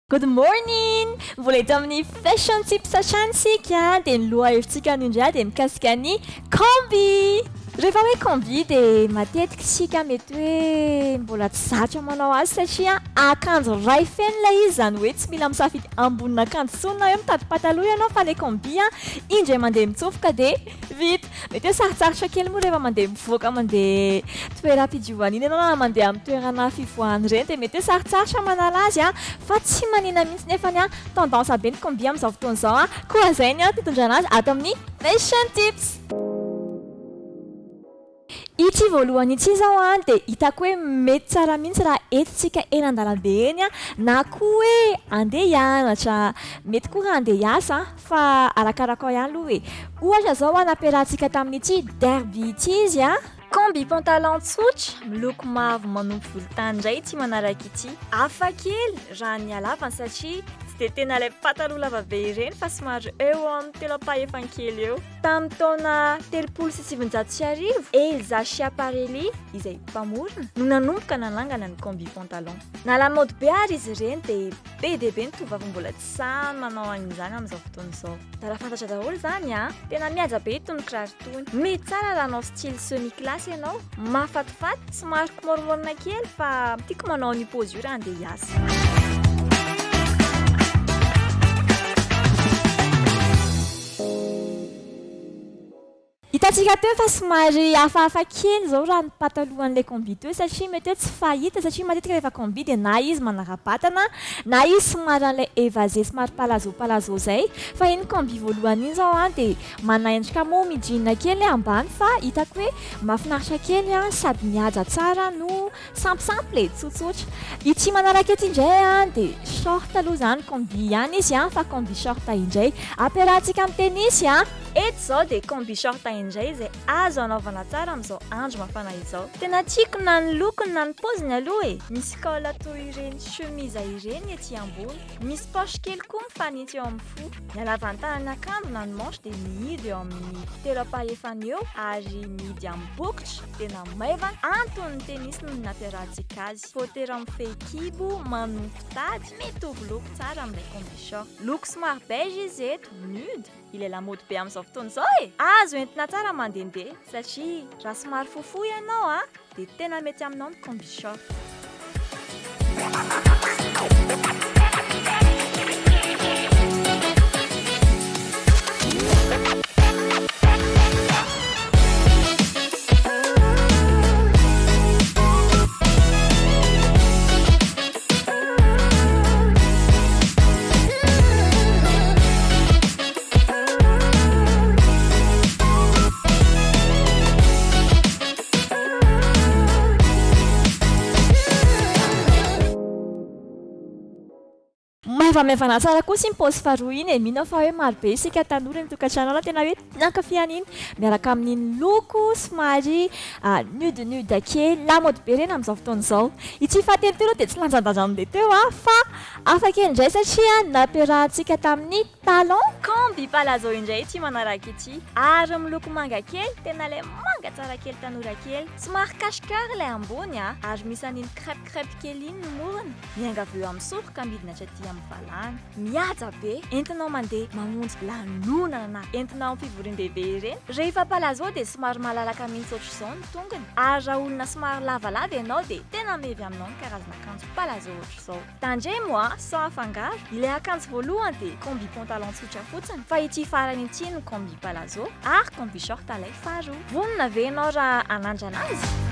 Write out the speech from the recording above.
Good morning! Mbola eto amin'ny fashion tips atransika dia ny lohahevitsika indray dia mikasika ny combi. Rehefa hoe combi dia matetika isika mety hoe mbola tsy zatra manao azy satria akanjo ray feno ilay izy, izany hoe tsy mila misafidy ambonin'akanjo intsony na hoe mitady pataloha ianao fa ilay combi indray mandeha mitsofoka dia vita. Mety hoe sarotsarotra kely moa rehefa mandeha mivoaka mandeha toeram-pidiovana iny ianao na mandeha amin'ny toerana fivoahana ireny dia mety hoe sarotsarotra manala azy fa tsy manina mihitsy nefa ny tendance be ny combi amin'izao fotoana izao koa izay ny titondrana azy ato amin'ny fashion tips. Ity voalohany ity zao dia hitako hoe mety tsara mihitsy raha entintsika eny an-dalambe eny na koa hoe andeha hianatra, mety koa raha andeha hiasa fa arakaraka ao ihany aloha ohatra zao nampiarahantsika tamin'ity derby ity izy combi pantalon tsotra miloko mavo manompo volontany indray ity manaraka ity. Hafa kely raha ny halavany satria tsy dia tena ilay pataloha lava be ireny fa somary eo amin'ny telo apaha-efan-kely eo. Tamin'ny taona 2019 Elsa Schiaparelli izay mpamorona no nanomboka nanangana ny combi pantalon. Nalamaody be ary izy ireny dia be ny tovovavy mbola tsy sahy manao an'izany amin'izao fotoana izao. Da raha fantatra daholo izany tena mihaja be itony kiraro itony. Mety tsara raha anao style semi classe ianao, mahafatifaty, somary komoromorona kely fa tiako manao ny pose io raha andeha hiasa. Hitantsika teo fa somary hafahafa kely zao raha ny patalohan'ilay combi teo satria mety hoe tsy fahita satria matetika rehefa combi dia na izy manara-batana na izy somary an'ilay évasé somary palazzo zay fa iny combi voalohany iny zao dia manana endrika moa midinina kely ambany fa hitako hoe mahafinaritra kely sady mihaja tsara no sample tsotsotra. Ity manaraka ety indray dia short aloha izany combi ihany izy fa combi short indray ampiarahantsika amin'ny tennis eto zao dia combi short indray izay azo anaovana tsara amin'izao andro mafana izao. Tena tiako na ny lokony na ny paoziny aloha misy col toy ireny chemise ireny ety ambony, misy poche kely koa mifanitsy eo amin'ny fo. Ny halavan'ny tanan'akanjo na ny manche dia mihidy eo amin'ny telo apaha-efany eo ary mihidy amin'ny bokotra tena maivana. Antony tennis no nampiarahantsika azy. Fotera amin'ny fehikibo manompo tady mitovy loko tsara amin'ilay combi short. Loko somary beige izy eto, nude. Ilay lamaody be amin'izao fotoana izao azo entina tsara mandehandeha satria raha somary fohifohy ianao dia tena mety aminao ny combi short. Maivana tsara koa sy pose faharoa iny mino fa hoe maro be isika tanora ny tokantrano tena hoe nankafiana iny miaraka amin'iny loko somary nude kely lamaody be reny amin'izao fotoana izao. Ity fatelotelo dia tsy lanjandanja teo fa hafa kely indray satria nampiarahantsika tamin'ny talon combi palazzo indray ity manaraka ity ary miloko manga kely tena ilay manga tsara kely tanora kely somary cache-cœur ilay ambony ary misy an'iny crêpe kely iny no morona mianga avy eo amin'ny soroka midina hatraty amin'ny valany. Mihaja be entinao mandeha mamonjy lanonana na entinao amin'ny fivorian-dehibe ireny. Rehefa palazzo dia somary malalaka mihitsy ohatr'izao ny tongony ary raha olona somary lavalava ianao dia tena mevy aminao ny karazana akanjo palazzo ohatr'izao. Tandremo sans afangaro ilay akanjo voalohany dia combi pantalon tsotra fotsiny fa ity farany ity ny combi palazzo ary combi short ilay faharoa. Vonona ve ianao raha hanandrana azy?